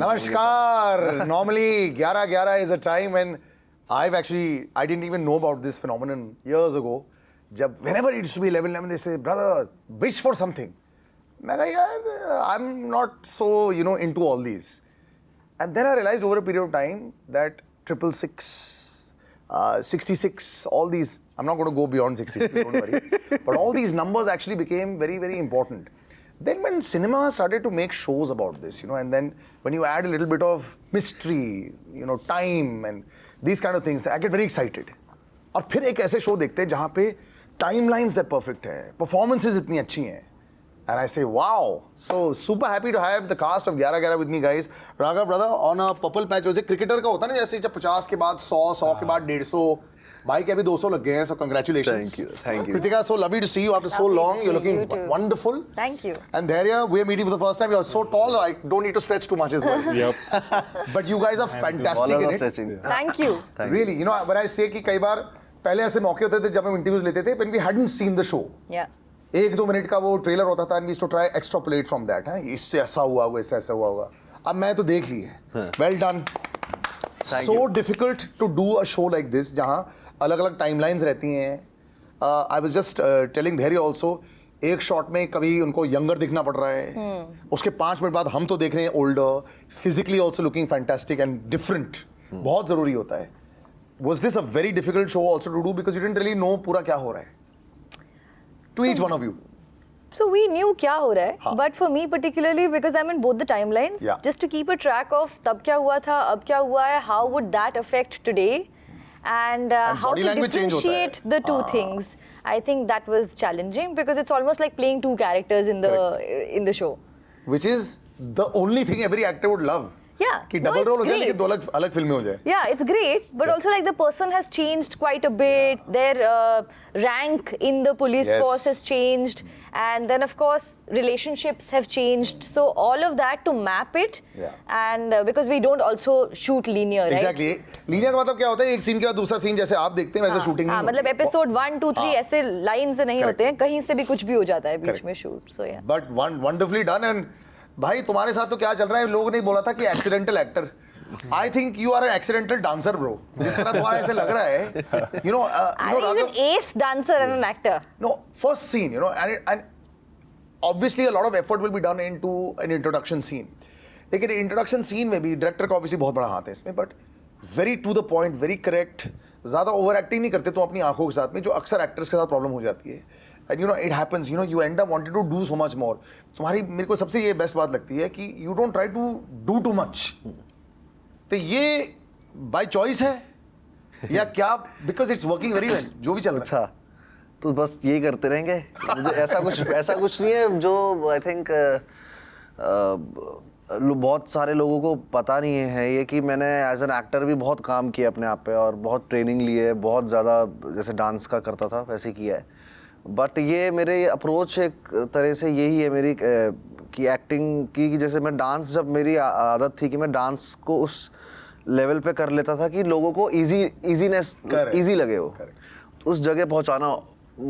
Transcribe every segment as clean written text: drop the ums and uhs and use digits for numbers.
Namaskar. Normally, 11:11 is a time when I didn't even know about this phenomenon years ago. Whenever it used to be 11:11, they say, brother, wish for something. I'm not so, into all these. And then I realized over a period of time that 666, 66, all these, I'm not going to go beyond 66, don't worry. But all these numbers actually became very, very important. Then when cinema started to make shows about this, and then when you add a little bit of mystery, time and these kind of things, I get very excited. और फिर एक ऐसे show देखते हैं जहाँ पे timelines है perfect है, performances इतनी अच्छी हैं. And I say, wow. So super happy to have the cast of 11:11 with me, guys. Raghav, brother, on a purple patch, जैसे क्रिकेटर का होता है ना, जैसे जब 50 के बाद 100 के बाद 150, भाई के अभी 200 लग गए हैं, so congratulations. Thank you. Kritika, so lovely to see you after so long. You're looking wonderful. Thank you. And Dhairya, we're meeting for the first time. You're so tall, I don't need to stretch too much as well. Yep. But you guys are fantastic in it. Thank you. Really, when I say कि कई बार पहले ऐसे मौके होते थे जब हम interviews लेते थे, when we hadn't seen the show. Yeah. 1-2 minute का वो ट्रेलर होता था, and we used to try extrapolate from that. इससे ऐसा हुआ होगा, इससे ऐसा हुआ होगा. अब मैं तो देख ली है. Well done. So difficult to do a show like this जहाँ अलग-अलग timelines रहती हैं. I was just telling Dhairya also, एक शॉट में कभी उनको यंगर दिखना पड़ रहा है, उसके 5 मिनट बाद हम तो देख रहे हैं older, physically also looking fantastic and different. बहुत जरूरी होता है. Was this a very difficult show also to do because you didn't really know पूरा क्या हो रहा है? To each one of you. So we knew क्या हो रहा है, but for me particularly because I'm in both the timelines, just to keep a track of तब क्या हुआ था, अब क्या हुआ है, how would that affect today, and how to differentiate the two things. I think that was challenging because it's almost like playing two characters in the show. Which is the only thing every actor would love. Yeah. कि double role हो जाए लेकिन 2 अलग फिल्में हो जाए. Yeah, it's great, but also like the person has changed quite a bit. Their rank in the police force has changed, and then of course relationships have changed. So all of that to map it, and because we don't also shoot linear, right? Exactly. Linear का मतलब क्या होता है? एक scene के बाद दूसरा scene जैसे आप देखते हैं वैसे शूटिंग नहीं होती. मतलब एपिसोड 1, 2, 3 ऐसे लाइन से नहीं होते हैं, कहीं से भी कुछ भी हो जाता है बीच में shoot. So yeah. But wonderfully done. And भाई तुम्हारे साथ तो क्या चल रहा है, लोगों ने बोला था कि accidental actor. I think you are an accidental dancer, bro. जिस तरह तुम्हारा ऐसे लग रहा है, I'm an ace dancer and an actor. No, first scene, and obviously a lot of effort will be done into an introduction scene. लेकिन introduction scene में भी director का obviously बहुत बड़ा हाथ है इसमें, but very to the point, very correct. ज़्यादा over acting नहीं करते तुम अपनी आंखों के साथ में, जो अक्सर actors के साथ problem हो जाती है. And it happens, you end up wanting to do so much more. तुम्हारी मेरे को सबसे ये बेस्ट बात लगती है कि you don't try to do too much. तो ये by choice है या क्या? Because it's working very well. जो भी चल रहा है. अच्छा, तो बस यही करते रहेंगे. मुझे ऐसा कुछ नहीं है जो I think बहुत सारे लोगों को पता नहीं है ये कि मैंने एज एन एक्टर भी बहुत काम किया अपने आप पे और बहुत ट्रेनिंग ली है, बहुत ज़्यादा जैसे डांस का करता था वैसे किया है. बट ये मेरे अप्रोच एक तरह से यही है मेरी कि एक्टिंग की, जैसे मैं डांस, जब मेरी आदत थी कि मैं डांस को उस लेवल पे कर लेता था कि लोगों को इजी लगे वो. उस जगह पहुंचाना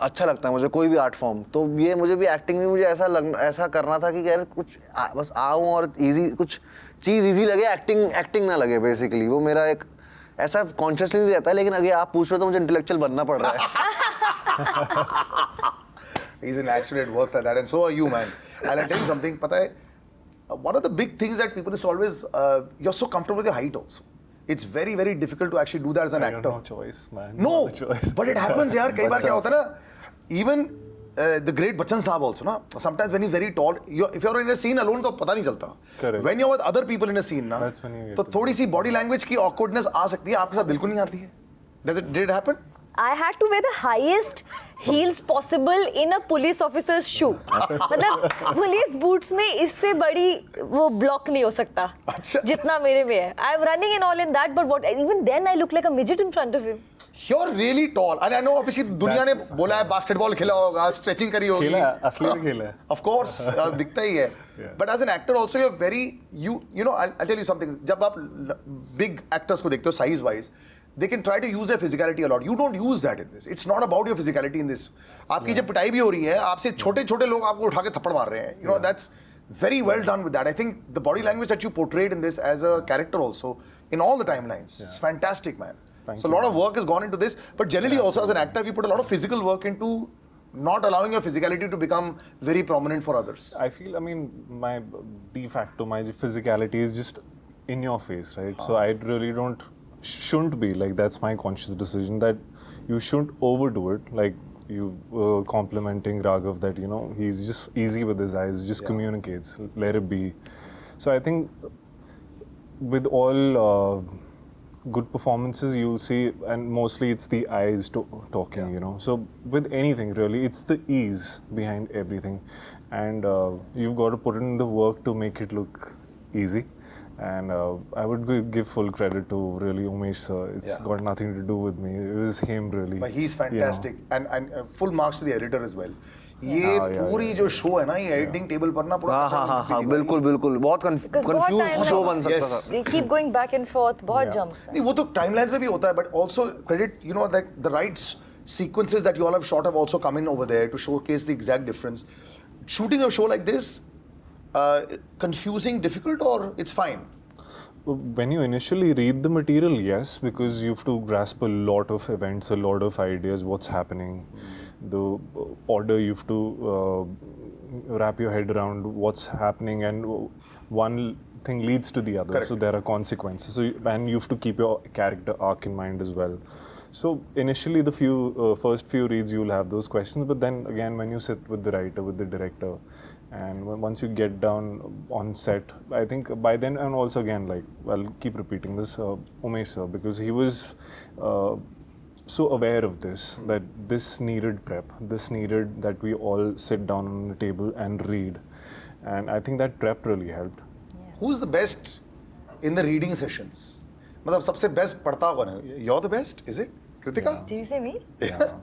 अच्छा लगता है मुझे, कोई भी आर्ट फॉर्म. तो ये मुझे भी एक्टिंग में मुझे ऐसा करना था कि यार कुछ बस आऊँ और कुछ चीज़ ईजी लगे, एक्टिंग ना लगे. बेसिकली वो मेरा एक ऐसा कॉन्शियसली नहीं रहता है, लेकिन अगर आप पूछ रहे हो तो मुझे इंटेलेक्चुअल बनना पड़ रहा है. He's an actor, it works like that, and so are you, man. And I'll tell you something, पता है, one of the big things that people used to always, you're so comfortable with your height also. It's very, very difficult to actually do that as an actor. No choice, man. No, choice. but it happens, यार. कई बार क्या होता है ना, even the great Bachchan Saab also, na, sometimes when he's very tall, if you're in a scene alone, तो पता नहीं चलता. Correct. When you're with other people in a scene, ना, That's when you get तो थोड़ी सी body language की awkwardness आ सकती है, आपके साथ बिल्कुल नहीं आती है. Did it happen? I had to wear the highest heels possible in a police officer's shoe. मतलब police boots में इससे बड़ी वो block नहीं हो सकता जितना मेरे में है. I'm running and all in that, but even then I look like a midget in front of him. You're really tall, and I know obviously दुनिया ने बोला है बास्केटबॉल खेला होगा, स्ट्रेचिंग करी होगी. खेला है, असली में खेला है. Of course, दिखता ही है. But as an actor also you're very I'll tell you something. जब आप big actors को देखते हो size wise, they can try to use their physicality a lot. You don't use that in this. It's not about your physicality in this. आपकी जब पिटाई भी हो रही है, आपसे छोटे-छोटे लोग आपको उठा के थप्पड़ मार रहे हैं. That's Very well done with that. I think the body language that you portrayed in this as a character also, in all the timelines, it's fantastic, man. So a lot of work has gone into this, but generally also as an actor, you put a lot of physical work into not allowing your physicality to become very prominent for others. I feel, I mean, my de facto, my physicality is just in your face, right? So I really shouldn't be, like, that's my conscious decision that you shouldn't overdo it. Like, you complimenting Raghav that, you know, he's just easy with his eyes, just communicates, let it be. So I think with all good performances, you'll see, and mostly it's the eyes talking, you know. So with anything really, it's the ease behind everything, and you've got to put in the work to make it look easy. And I would give full credit to really Umesh sir. It's got nothing to do with me. It was him really. But he's fantastic, and full marks to the editor as well. ये पूरी जो show है ना, ये editing table पर ना पूरा हाँ बिल्कुल बिल्कुल बहुत कंफ्यूज शो बन सकता था. They keep going back and forth, बहुत jumps. नहीं वो तो टाइमलाइंस में भी होता है, but also credit, you know, that the right sequences that you all have shot have also come in over there to showcase the exact difference. Shooting a show like this, confusing, difficult, or it's fine? When you initially read the material, yes, because you have to grasp a lot of events, a lot of ideas, what's happening, the order, you have to wrap your head around what's happening, and one thing leads to the other. Correct. So there are consequences. So and you have to keep your character arc in mind as well. So initially, the first few reads, you'll have those questions, but then again, when you sit with the writer, with the director, and once you get down on set, I think by then, and also again, like, I'll keep repeating this, Umesh sir, because he was so aware of this, that this needed prep, this needed that we all sit down on the table and read. And I think that prep really helped. Who's the best in the reading sessions? मतलब सबसे best पढ़ता कौन है? You're the best, is it? Kritika? Did you say me? Yeah,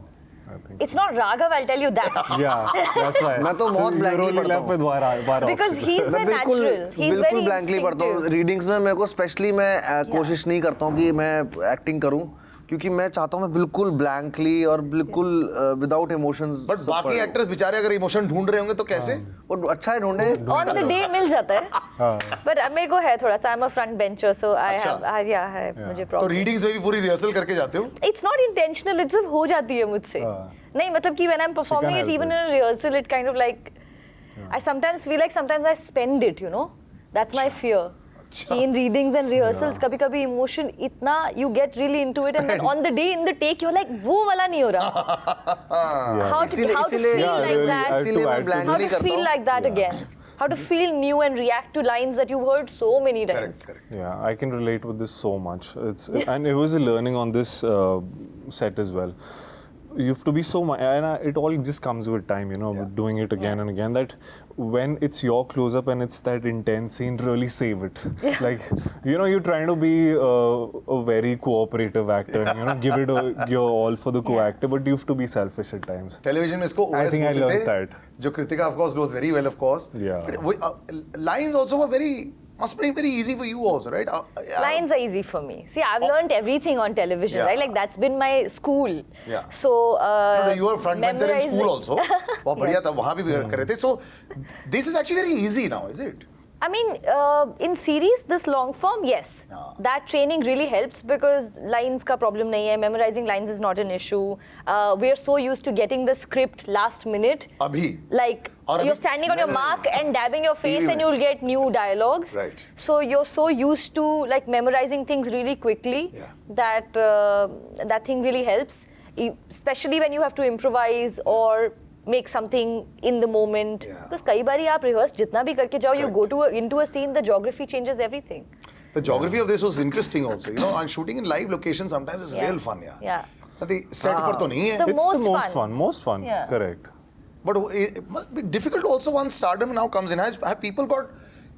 I think. It's not Raghav, I'll tell you that. Yeah, that's why. मैं तो बहुत blankly पढ़ता हूँ. with one Because he's the मैं natural. He's बिल्कुल very blankly पढ़ता हूँ. instinctive. Readings में मेरे को स्पेशली मैं कोशिश नहीं करता हूँ कि मैं एक्टिंग करूँ, क्योंकि मैं चाहता हूँ मैं बिल्कुल ब्लैंकली और बिल्कुल विदाउट इमोशंस. बट बाकी एक्टर्स बेचारे अगर इमोशन ढूंढ रहे होंगे तो कैसे? वो अच्छा है ढूंढे. On the day मिल जाता है. But मेरे को है थोड़ा सा, I'm a front bencher, so I have, है मुझे तो problem. रीडिंग्स में भी पूरी रिहर्सल करके जाते हो? It's not intentional, it's हो जाती है मुझसे. नहीं मतलब कि when I'm performing it, even in a rehearsal, it kind of like, I sometimes feel like sometimes I spend it, you know. That's my fear. कि in readings and rehearsals कभी-कभी emotion इतना you get really into it, and then on the day in the take you're like वो वाला नहीं हो रहा. How to feel like that? इसीलिए मैं ब्लैंक How नहीं to करता feel हूँ. like that again? How to feel new and react to lines that you've heard so many times. Correct. Yeah, I can relate with this so much. And it was a learning on this set as well. You have to be so much, and it all just comes with time, you know, with doing it again and again, that when it's your close-up and it's that intense scene, really save it. Like, you know, you're trying to be a very cooperative actor, and, you know, give it your all for the co-actor, but you have to be selfish at times. Television में इसको I think I learned that. जो Kritika of course knows very well, of course. Yeah. But lines also were must be very easy for you also, right? Lines are easy for me. See, I've learned everything on television, Yeah. right? Like that's been my school. Yeah. So No, you were front bencher in memorizing- school also. बहुत बढ़िया था, वहाँ भी कर रहे थे. So this is actually very easy now, is it? I mean, in series, this long form, yes. Yeah. That training really helps because lines ka problem nahi hai. Memorizing lines is not an issue. We are so used to getting the script last minute. अभी. Like, और you're अभी- standing on your No. mark and dabbing your face TV and you'll get new dialogues. Right. So you're so used to like memorizing things really quickly Yeah. that that thing really helps. Especially when you have to improvise or make something in the moment. Yeah. Because कई बारी आप rehearse जितना भी करके जाओ, you go into a scene, the geography changes everything. The geography of this was interesting also. You know, and shooting in live location sometimes is Yeah. real fun, yeah. Yeah. But the set पर तो नहीं है. The It's most the most fun. Most fun, Yeah. correct. But it must be difficult also once stardom now comes in. Have people got?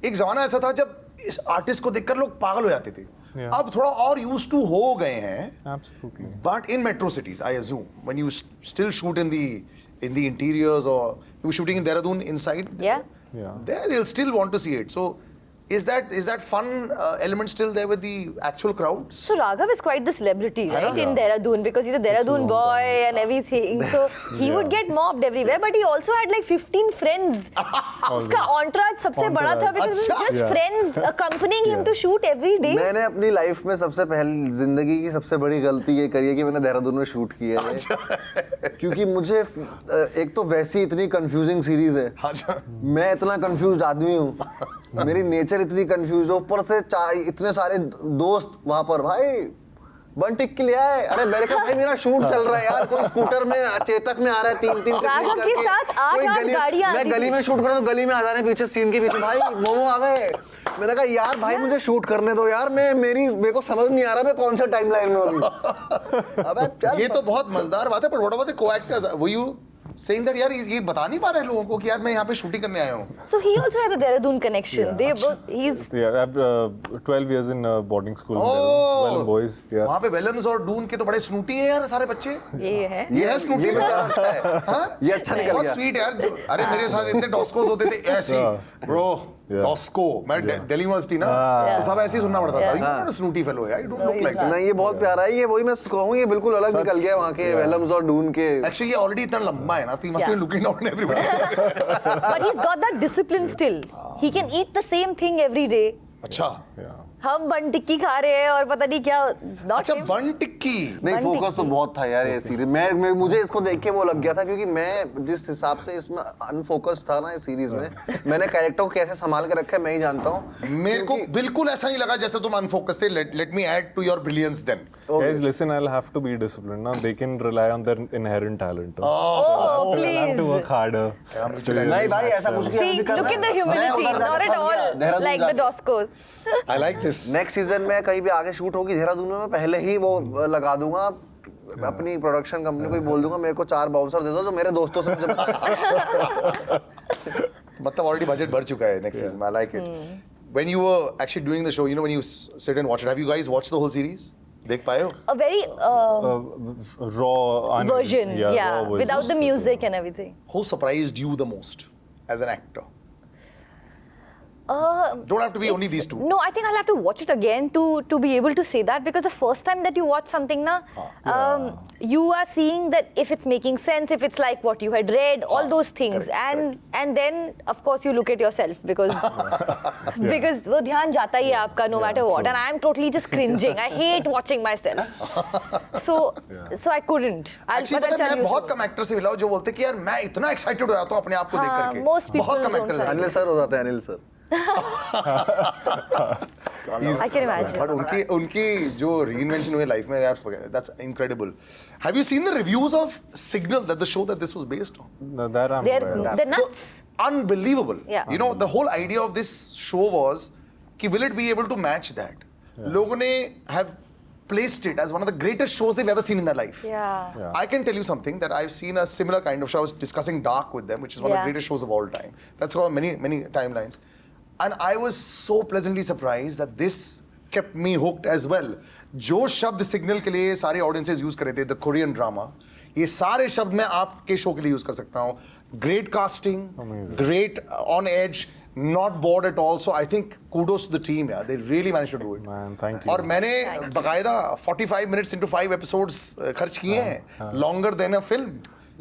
एक ज़माना ऐसा था जब इस आर्टिस्ट को देखकर लोग पागल हो जाते थे. Yeah. अब थोड़ा और used to हो गए हैं. Absolutely. But in metro cities, I assume, when you still shoot in the interiors or you were shooting in Dehradun inside, Yeah. Yeah. there they'll still want to see it. So Is that fun element still there with the actual crowds? So Raghav is quite the celebrity, right, in Yeah. Dehradun, because he's a Dehradun long boy time. and everything. So he would get mobbed everywhere, but he also had like 15 friends. Uska entourage सबसे बड़ा था because it was अच्छा. just Yeah. friends accompanying him to shoot every day. मैंने अपनी life में सबसे पहले जिंदगी की सबसे बड़ी गलती ये करी है कि मैंने देहरादून में शूट किया है क्योंकि मुझे एक तो वैसी इतनी कंफ्यूजिंग सीरीज है अच्छा. मैं इतना कंफ्यूज्ड आदमी हूँ मेरी नेचर इतनी कंफ्यूज है ऊपर से इतने सारे दोस्त वहां पर भाई बन टिक के लिए आए अरे मैंने कहा भाई मेरा शूट चल रहा है यार कोई स्कूटर में चेतक में आ रहा है तीन राघव के साथ 8 गाड़ियां मैं आती गली थी। में शूट कर रहा हूं तो गली में आ जा रहे हैं पीछे सीन के पीछे भाई मोमो आ गए मैंने कहा यार भाई मुझे शूट करने दो यार मेरे को समझ नहीं आ रहा मैं कौन सा टाइमलाइन में हूं अबे चल ये तो बहुत मजेदार बात है, पर what about the co-actors? Were you saying that यार ये बता नहीं पा रहे लोगों को कि यार मैं यहाँ पे शूटिंग करने आया हूँ? So he also has a Dehradun connection. Yeah. They both, he's Yeah, I've 12 years in boarding school. Oh. Well, boys. Yeah. वहाँ पे वेलम्स और डून के तो बड़े स्नूटी हैं यार सारे बच्चे. ये है. ये है स्नूटी. ये बेचारा अच्छा है हाँ? ये अच्छा निकल बहुत गया स्वीट यार. अरे मेरे साथ इतने डॉस्कोस होते थे ऐसे ब्रो. डॉस्को मैं दिल्ली यूनिवर्सिटी ना तो सब ऐसे ही सुनना पड़ता था. You are a snooty fellow यार. You don't look like that. नहीं ये बहुत प्यारा है ये वही मैं कहूँ ये बिल्कुल अलग निकल गया वहाँ के वेलम्स और डून के Actually ये already इतना लंबा है ना तो you must be looking down on everybody. But he's got that discipline still. He can eat the same thing every day. अच्छा. Yeah. हम बन टिक्की खा रहे हैं और पता नहीं क्या. Not अच्छा him. बन टिक्की. नहीं बन फोकस टिक्की। तो बहुत था यार ये सीरीज मैं मुझे इसको देख के वो लग गया था क्योंकि मैं जिस हिसाब से इसमें अनफोकस्ड था ना इस सीरीज में मैंने कैरेक्टर को कैसे संभाल के रखा है मैं ही जानता हूँ मेरे को बिल्कुल ऐसा नहीं लगा जैसे तुम अनफोकस थे. Let me add to your brilliance then. Guys, listen, I'll have to be disciplined. Now they can rely on their inherent talent. Oh, I'll have please. to work harder. नहीं भाई ऐसा कुछ नहीं See, अभी करना look है। at the मैं humility. उधर जाके Not at फंस गया, all देहरादून like the जाके। Doscos. I like this. Next season में कहीं भी आगे शूट होगी देहरादून में मैं पहले ही वो लगा दूंगा अपनी प्रोडक्शन कंपनी को ही बोल दूंगा मेरे को 4 बाउंसर दे दो जो मेरे दोस्तों से मुझे मतलब already budget बढ़ चुका है next season. I like it. When you were actually doing the show, you know, when you sit and watch it, have you guys watched the whole series? देख पाए हो? A very Raw version, yeah, raw version. without the music and everything. Who surprised you the most as an actor? Uh, Don't have to be only these two. No, I think I'll have to watch it again to be able to say that because the first time that you watch something, na, you are seeing that if it's making sense, if it's like what you had read, all those things, correct, and then of course you look at yourself because because वो ध्यान जाता ही है आपका no matter what, and I'm totally just cringing. I hate watching myself. So I couldn't. Actually, but I'll पता है tell मैं you बहुत so. कम actor से मिला हूँ जो बोलते हैं कि यार मैं इतना एक्साइटेड हो जाता हूँ अपने आप को देख हाँ, करके. most people बहुत कम don't एक्टर्स have हैं. अनिल सर हो जाते हैं Anil sir I can imagine. But उनकी जो reinvention हुई लाइफ में यार that's incredible. Have you seen the reviews of Signal, that the show that this was based on? No, that I'm aware of. They're nuts. Unbelievable. Yeah. You know, the whole idea of this show was कि will it be able to match that? लोगों ने have placed it as one of the greatest shows they've ever seen in their life. Yeah. I can tell you something that I've seen a similar kind of show. I was discussing Dark with them, which is one of the Yeah. greatest shows of all time. That's got many timelines. And I was so pleasantly surprised that this kept me hooked as well. जो शब्द signal के लिए सारे audiences use कर रहे थे, the Korean drama, ये सारे शब्द मैं आपके शो के लिए यूज कर सकता हूँ. Great casting, great on edge, not bored at all. So I think kudos to the team. Yeah, they really managed to do it. Man, thank you. और मैंने बकायदा 45 minutes into 5 episodes खर्च किए हैं, longer than a film.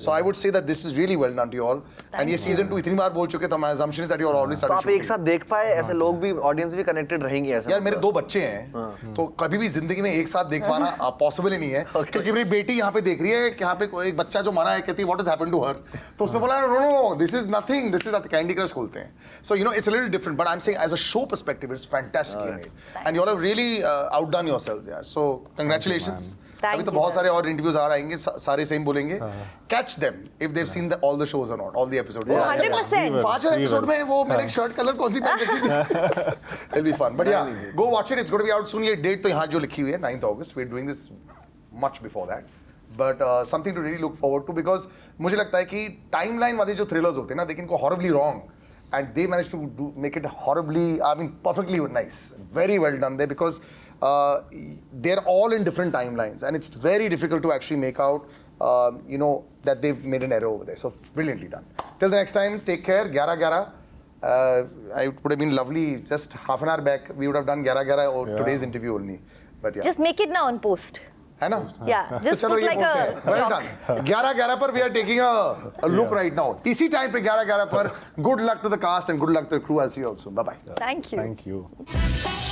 So I would say that this is really well done to you all. And ये season 2 इतनी बार बोल चुके तो my assumption is that you are already तो started आप एक shooting. साथ देख पाए ऐसे लोग भी ऑडियंस भी कनेक्टेड रहेंगे ऐसे यार मेरे 2 बच्चे हैं तो कभी भी जिंदगी में एक साथ देख पाना पॉसिबल ही नहीं है क्योंकि मेरी बेटी यहाँ पे देख रही है कि यहाँ पे कोई एक बच्चा जो मरा है कहती है what has happened to her तो उसने बोला no no this is nothing this is candy crush खोलते हैं so you know it's a little different but I am saying as a show perspective it's fantastically made and you all have really outdone yourselves यार so congratulations Thank अभी तो you, बहुत sir. सारे और interviews आ आएंगे सारे same बोलेंगे catch them if they have seen all the shows और not all the episode 100%. 5 episode में वो मेरे शर्ट कलर कौन सी पहन रखी थी it'll be fun but yeah go watch it it's going to be out soon ये डेट तो यहाँ जो लिखी हुई है 9th August we're doing this much before that but something to really look forward to because मुझे लगता है कि टाइमलाइन वाले जो थ्रिलर्स होते हैं ना they can go horribly wrong and they managed to make it horribly I mean perfectly nice very well done there because they're all in different timelines and it's very difficult to actually make out you know that they've made an error over there so brilliantly done till the next time take care 11-11 it would have been lovely. Just half an hour back, we would have done 11-11 or today's interview only. But yeah. Just make it now on post. है ना? Yeah, just चलो put ये like बोलते a हैं. Well clock. done. 11-11 पर we are taking a look right now. इसी time पे 11-11 पर. Good luck to the cast and good luck to the crew. I'll see you also. Bye bye. Thank you. Thank you.